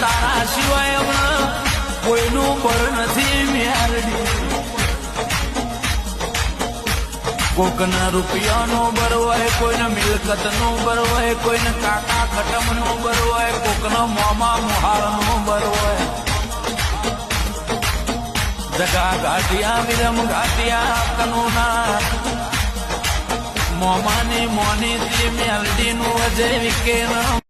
તારા સિવાય હમણાં કોઈનું બર નથી મેરડી. કોકના રૂપિયાનો બર હોય, કોઈને મિલકતનો બર હોય, કોઈને કાકા ખટમનો બર હોય, કોકનો મામા મુહારનો બર હોય. જગા ઘાટિયા વિરમ ઘાટિયા કનુના મોમાની મોની મેલડી નું અજય વિકે